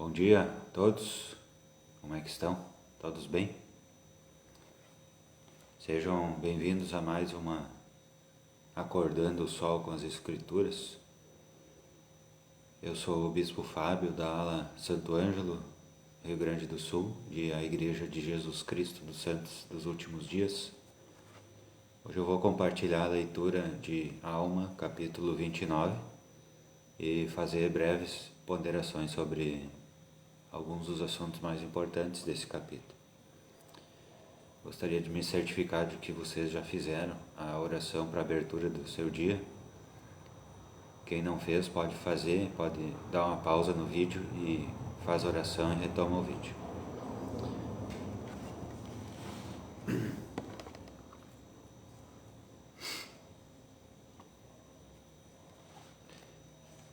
Bom dia a todos, como é que estão? Todos bem? Sejam bem-vindos a mais uma Acordando o Sol com as Escrituras. Eu sou o Bispo Fábio da ala Santo Ângelo, Rio Grande do Sul, de a Igreja de Jesus Cristo dos Santos dos Últimos Dias. Hoje eu vou compartilhar a leitura de Alma, capítulo 29, e fazer breves ponderações sobre alguns dos assuntos mais importantes desse capítulo. Gostaria de me certificar de que vocês já fizeram a oração para a abertura do seu dia. Quem não fez pode fazer, pode dar uma pausa no vídeo e faz a oração e retoma o vídeo.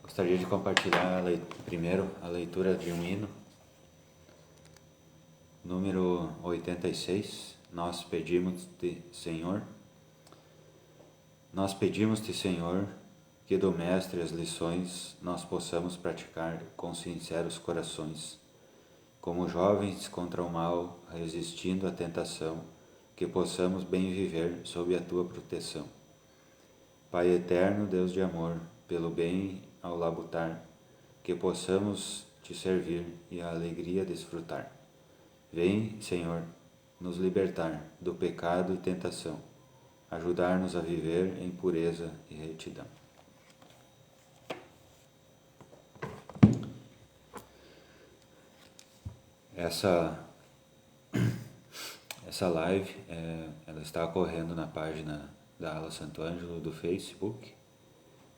Gostaria de compartilhar primeiro a leitura de um hino, número 86. Nós pedimos-te, Senhor, que do Mestre as lições nós possamos praticar com sinceros corações, como jovens contra o mal, resistindo à tentação, que possamos bem viver sob a tua proteção. Pai eterno, Deus de amor, pelo bem ao labutar, que possamos te servir e a alegria desfrutar. Vem, Senhor, nos libertar do pecado e tentação, ajudar-nos a viver em pureza e retidão. Essa live, ela está ocorrendo na página da ala Santo Ângelo do Facebook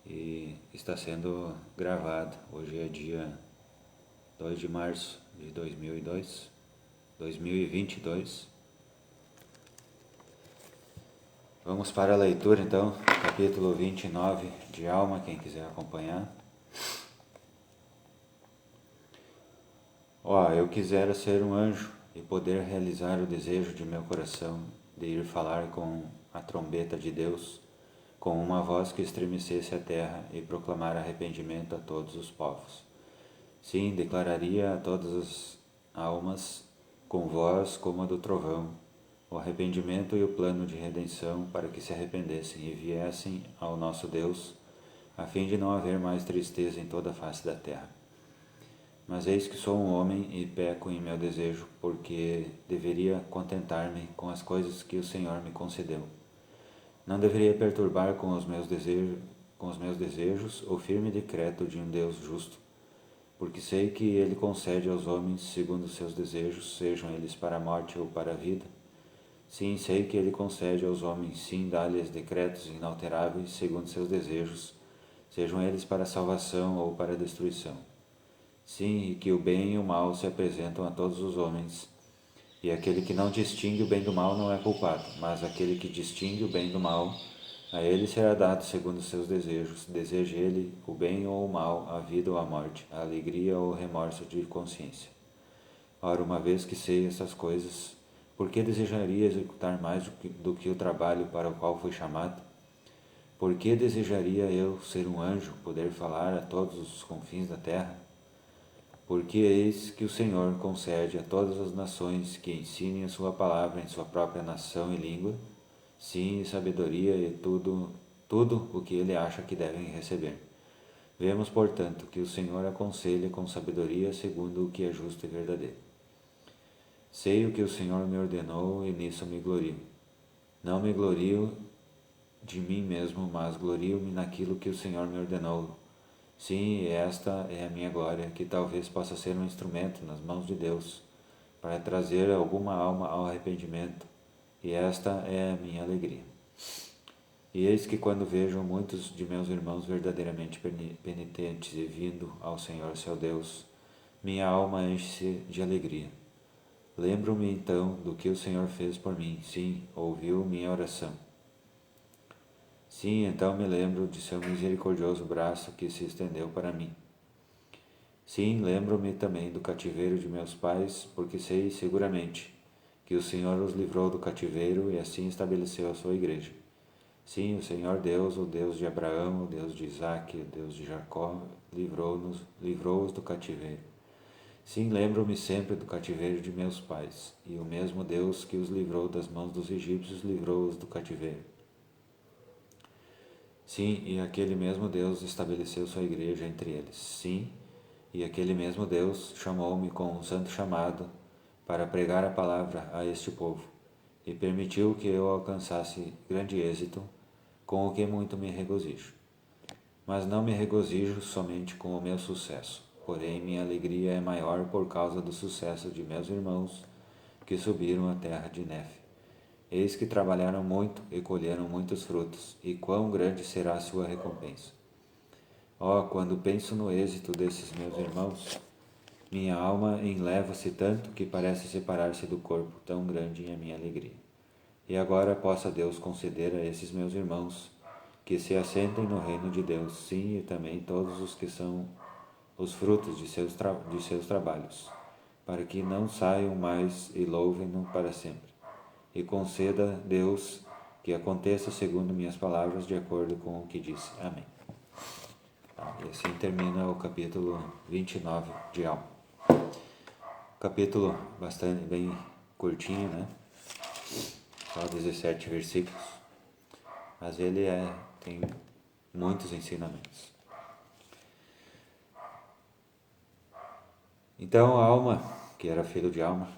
e está sendo gravada. Hoje é dia 2 de março de 2022. Vamos para a leitura então, capítulo 29 de Alma, quem quiser acompanhar. Eu quisera ser um anjo e poder realizar o desejo de meu coração, de ir falar com a trombeta de Deus, com uma voz que estremecesse a terra e proclamar arrependimento a todos os povos. Sim, declararia a todas as almas, com voz como a do trovão, o arrependimento e o plano de redenção para que se arrependessem e viessem ao nosso Deus, a fim de não haver mais tristeza em toda a face da terra. Mas eis que sou um homem e peco em meu desejo, porque deveria contentar-me com as coisas que o Senhor me concedeu. Não deveria perturbar com os meus desejos o firme decreto de um Deus justo, porque sei que Ele concede aos homens segundo os seus desejos, sejam eles para a morte ou para a vida. Sim, sei que Ele concede aos homens, sim, dá-lhes decretos inalteráveis segundo seus desejos, sejam eles para a salvação ou para a destruição. Sim, e que o bem e o mal se apresentam a todos os homens, e aquele que não distingue o bem do mal não é culpado, mas aquele que distingue o bem do mal, a ele será dado segundo os seus desejos, deseje ele o bem ou o mal, a vida ou a morte, a alegria ou o remorso de consciência. Ora, uma vez que sei essas coisas, por que desejaria executar mais do que o trabalho para o qual fui chamado? Por que desejaria eu ser um anjo, poder falar a todos os confins da terra? Porque eis que o Senhor concede a todas as nações que ensinem a sua palavra em sua própria nação e língua, sim, e sabedoria e tudo o que ele acha que devem receber. Vemos, portanto, que o Senhor aconselha com sabedoria segundo o que é justo e verdadeiro. Sei o que o Senhor me ordenou e nisso me glorio. Não me glorio de mim mesmo, mas glorio-me naquilo que o Senhor me ordenou. Sim, esta é a minha glória, que talvez possa ser um instrumento nas mãos de Deus para trazer alguma alma ao arrependimento, e esta é a minha alegria. E eis que quando vejo muitos de meus irmãos verdadeiramente penitentes e vindo ao Senhor seu Deus, minha alma enche-se de alegria. Lembro-me então do que o Senhor fez por mim, sim, ouviu minha oração. Sim, então me lembro de seu misericordioso braço que se estendeu para mim. Sim, lembro-me também do cativeiro de meus pais, porque sei seguramente que o Senhor os livrou do cativeiro e assim estabeleceu a sua igreja. Sim, o Senhor Deus, o Deus de Abraão, o Deus de Isaque, o Deus de Jacó, livrou-os do cativeiro. Sim, lembro-me sempre do cativeiro de meus pais, e o mesmo Deus que os livrou das mãos dos egípcios livrou-os do cativeiro. Sim, e aquele mesmo Deus estabeleceu sua igreja entre eles. Sim, e aquele mesmo Deus chamou-me com um santo chamado para pregar a palavra a este povo, e permitiu que eu alcançasse grande êxito, com o que muito me regozijo. Mas não me regozijo somente com o meu sucesso, porém minha alegria é maior por causa do sucesso de meus irmãos que subiram à terra de Nefe. Eis que trabalharam muito e colheram muitos frutos, e quão grande será a sua recompensa. Oh, quando penso no êxito desses meus irmãos, minha alma enleva-se tanto que parece separar-se do corpo, tão grande é a minha alegria. E agora possa Deus conceder a esses meus irmãos que se assentem no reino de Deus, sim, e também todos os que são os frutos de seus trabalhos, para que não saiam mais e louvem-no para sempre. E conceda, Deus, que aconteça segundo minhas palavras, de acordo com o que disse. Amém. E assim termina o capítulo 29 de Alma. Capítulo bastante bem curtinho, né? Só 17 versículos. Mas ele tem muitos ensinamentos. Então, Alma, que era filho de Alma,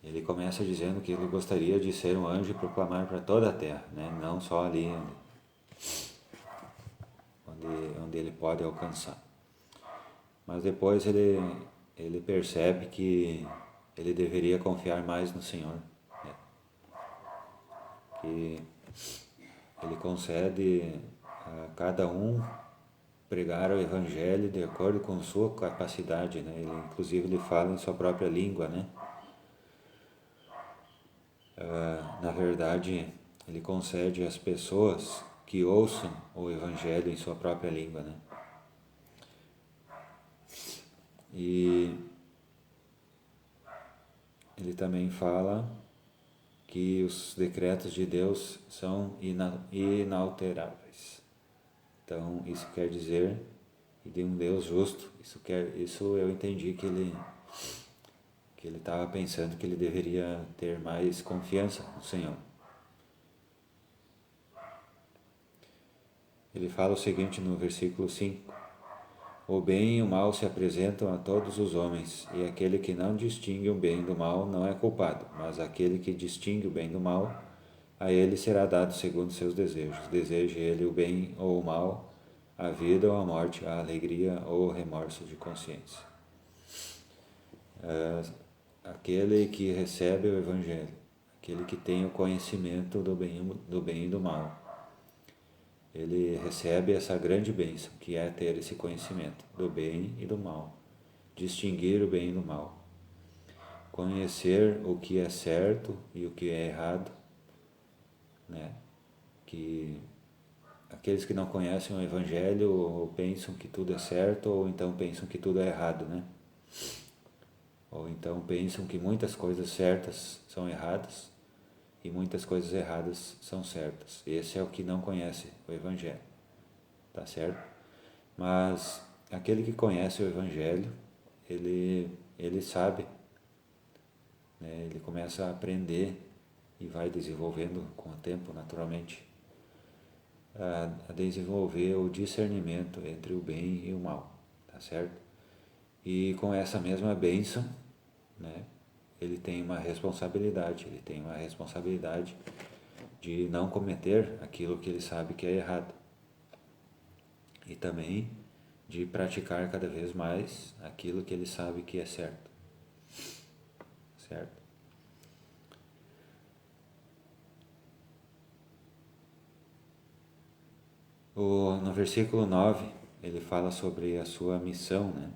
ele começa dizendo que ele gostaria de ser um anjo e proclamar para toda a terra, né? Não só ali onde ele pode alcançar. Mas depois ele percebe que ele deveria confiar mais no Senhor, né? Que ele concede a cada um pregar o Evangelho de acordo com sua capacidade, né? Ele fala em sua própria língua, né? Na verdade, ele concede às pessoas que ouçam o Evangelho em sua própria língua, né? E ele também fala que os decretos de Deus são inalteráveis. Então, isso quer dizer de um Deus justo. Isso eu entendi que ele estava pensando que ele deveria ter mais confiança no Senhor. Ele fala o seguinte no versículo 5: o bem e o mal se apresentam a todos os homens, e aquele que não distingue o bem do mal não é culpado, mas aquele que distingue o bem do mal, a ele será dado segundo seus desejos. Deseje ele o bem ou o mal, a vida ou a morte, a alegria ou o remorso de consciência. Aquele que recebe o Evangelho, aquele que tem o conhecimento do bem e do mal, ele recebe essa grande bênção, que é ter esse conhecimento do bem e do mal, distinguir o bem e do mal, conhecer o que é certo e o que é errado, né? Que aqueles que não conhecem o Evangelho ou pensam que tudo é certo, ou então pensam que tudo é errado, né? Ou então pensam que muitas coisas certas são erradas e muitas coisas erradas são certas. Esse é o que não conhece o Evangelho, tá certo? Mas aquele que conhece o Evangelho, ele sabe, né? Ele começa a aprender e vai desenvolvendo com o tempo, naturalmente, a desenvolver o discernimento entre o bem e o mal, tá certo? E com essa mesma bênção, né, ele tem uma responsabilidade de não cometer aquilo que ele sabe que é errado, e também de praticar cada vez mais aquilo que ele sabe que é certo, certo? No versículo 9, ele fala sobre a sua missão, né?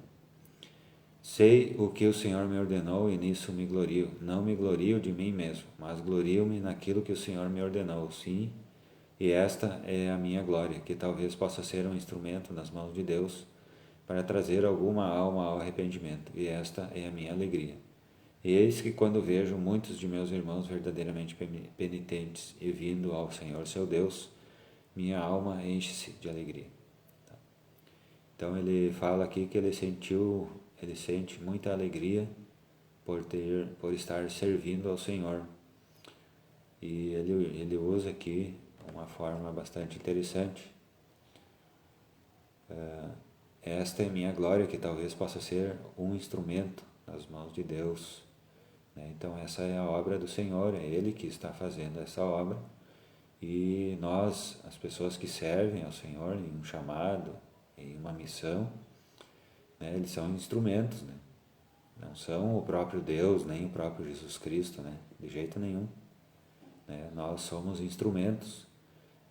Sei o que o Senhor me ordenou e nisso me glorio. Não me glorio de mim mesmo, mas glorio-me naquilo que o Senhor me ordenou. Sim, e esta é a minha glória, que talvez possa ser um instrumento nas mãos de Deus para trazer alguma alma ao arrependimento. E esta é a minha alegria. E eis que quando vejo muitos de meus irmãos verdadeiramente penitentes e vindo ao Senhor seu Deus, minha alma enche-se de alegria. Então ele fala aqui que ele sente muita alegria por estar servindo ao Senhor. E ele usa aqui uma forma bastante interessante. Esta é minha glória, que talvez possa ser um instrumento nas mãos de Deus, né? Então essa é a obra do Senhor, é Ele que está fazendo essa obra, e nós, as pessoas que servem ao Senhor em um chamado, em uma missão, né, eles são instrumentos, né? Não são o próprio Deus, nem o próprio Jesus Cristo, né? De jeito nenhum, né? Nós somos instrumentos,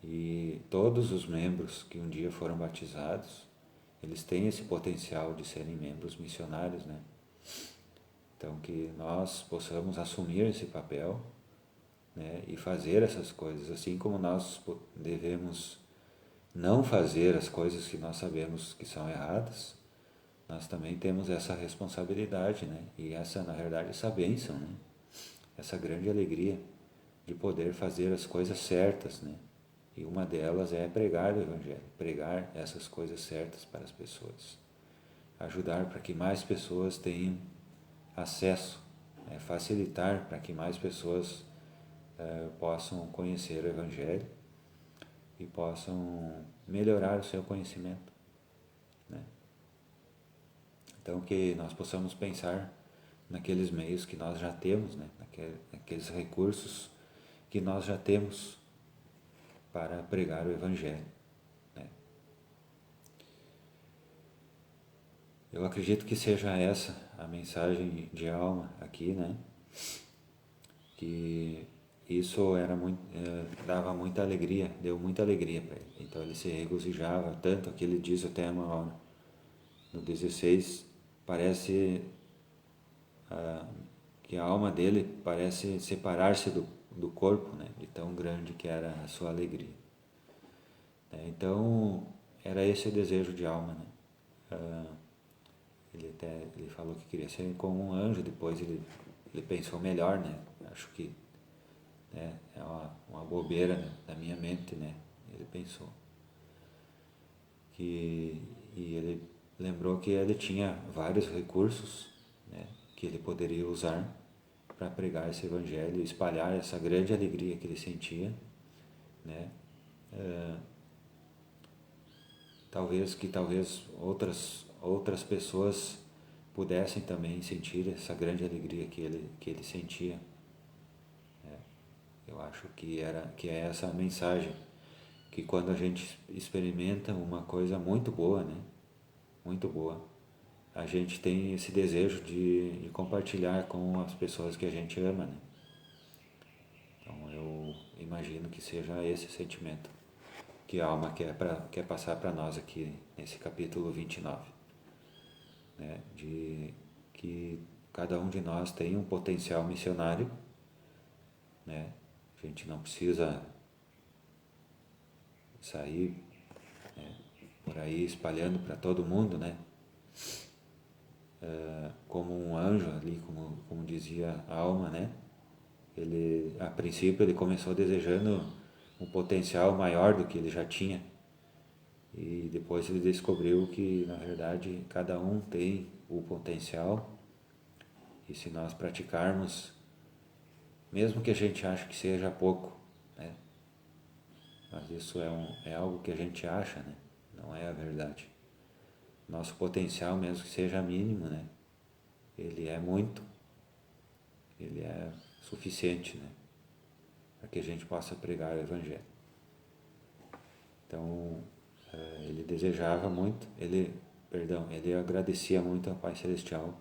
e todos os membros que um dia foram batizados, eles têm esse potencial de serem membros missionários, né? Então que nós possamos assumir esse papel, né, e fazer essas coisas, assim como nós devemos não fazer as coisas que nós sabemos que são erradas, nós também temos essa responsabilidade, né? E essa, na verdade, essa bênção, né? Essa grande alegria de poder fazer as coisas certas, né? E uma delas é pregar o Evangelho, pregar essas coisas certas para as pessoas, ajudar para que mais pessoas tenham acesso, né? Facilitar para que mais pessoas possam conhecer o Evangelho e possam melhorar o seu conhecimento, né? Então que nós possamos pensar naqueles meios que nós já temos, né? Naqueles recursos que nós já temos para pregar o Evangelho, né? Eu acredito que seja essa a mensagem de alma aqui, né? Que isso era muito, dava muita alegria, deu muita alegria para ele. Então ele se regozijava tanto que ele diz até uma hora, no 16, parece que a alma dele parece separar-se do corpo, né? De tão grande que era a sua alegria. Então era esse o desejo de alma, né? Ele falou que queria ser como um anjo, depois ele pensou melhor, né? Acho que, né, é uma bobeira, né, da minha mente, né? Ele pensou e ele lembrou que ele tinha vários recursos, né, que ele poderia usar para pregar esse Evangelho e espalhar essa grande alegria que ele sentia, né? Talvez outras pessoas pudessem também sentir essa grande alegria que ele sentia. Eu acho que é essa a mensagem, que quando a gente experimenta uma coisa muito boa, né? Muito boa, a gente tem esse desejo de compartilhar com as pessoas que a gente ama, né? Então eu imagino que seja esse sentimento que a alma quer passar para nós aqui nesse capítulo 29, né? De que cada um de nós tem um potencial missionário, né? A gente não precisa sair, né, por aí espalhando para todo mundo, né? Como um anjo ali, como dizia a alma, né? A princípio ele começou desejando um potencial maior do que ele já tinha, e depois ele descobriu que na verdade cada um tem o potencial, e se nós praticarmos, mesmo que a gente ache que seja pouco, né? Mas isso é algo que a gente acha, né? Não é a verdade. Nosso potencial, mesmo que seja mínimo, né? Ele é muito, ele é suficiente, né? Para que a gente possa pregar o Evangelho. Então, ele desejava muito, ele agradecia muito ao Pai Celestial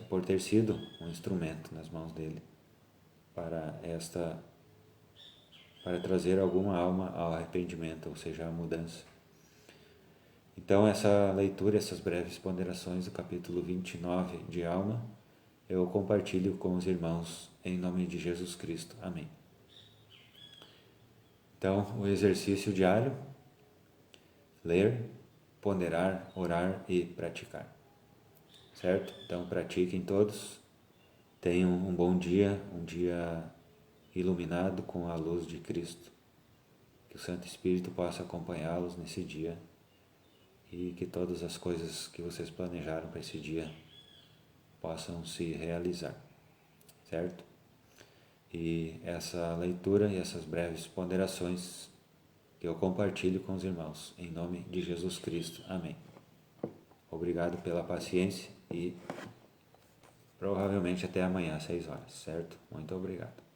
por ter sido um instrumento nas mãos dele para trazer alguma alma ao arrependimento, ou seja, à mudança. Então, essa leitura, essas breves ponderações do capítulo 29 de Alma, eu compartilho com os irmãos em nome de Jesus Cristo. Amém. Então, o exercício diário: ler, ponderar, orar e praticar. Certo? Então, pratiquem todos. Tenham um bom dia, um dia iluminado com a luz de Cristo. Que o Santo Espírito possa acompanhá-los nesse dia e que todas as coisas que vocês planejaram para esse dia possam se realizar, certo? E essa leitura e essas breves ponderações que eu compartilho com os irmãos, em nome de Jesus Cristo. Amém. Obrigado pela paciência e provavelmente até amanhã às 6 horas, certo? Muito obrigado.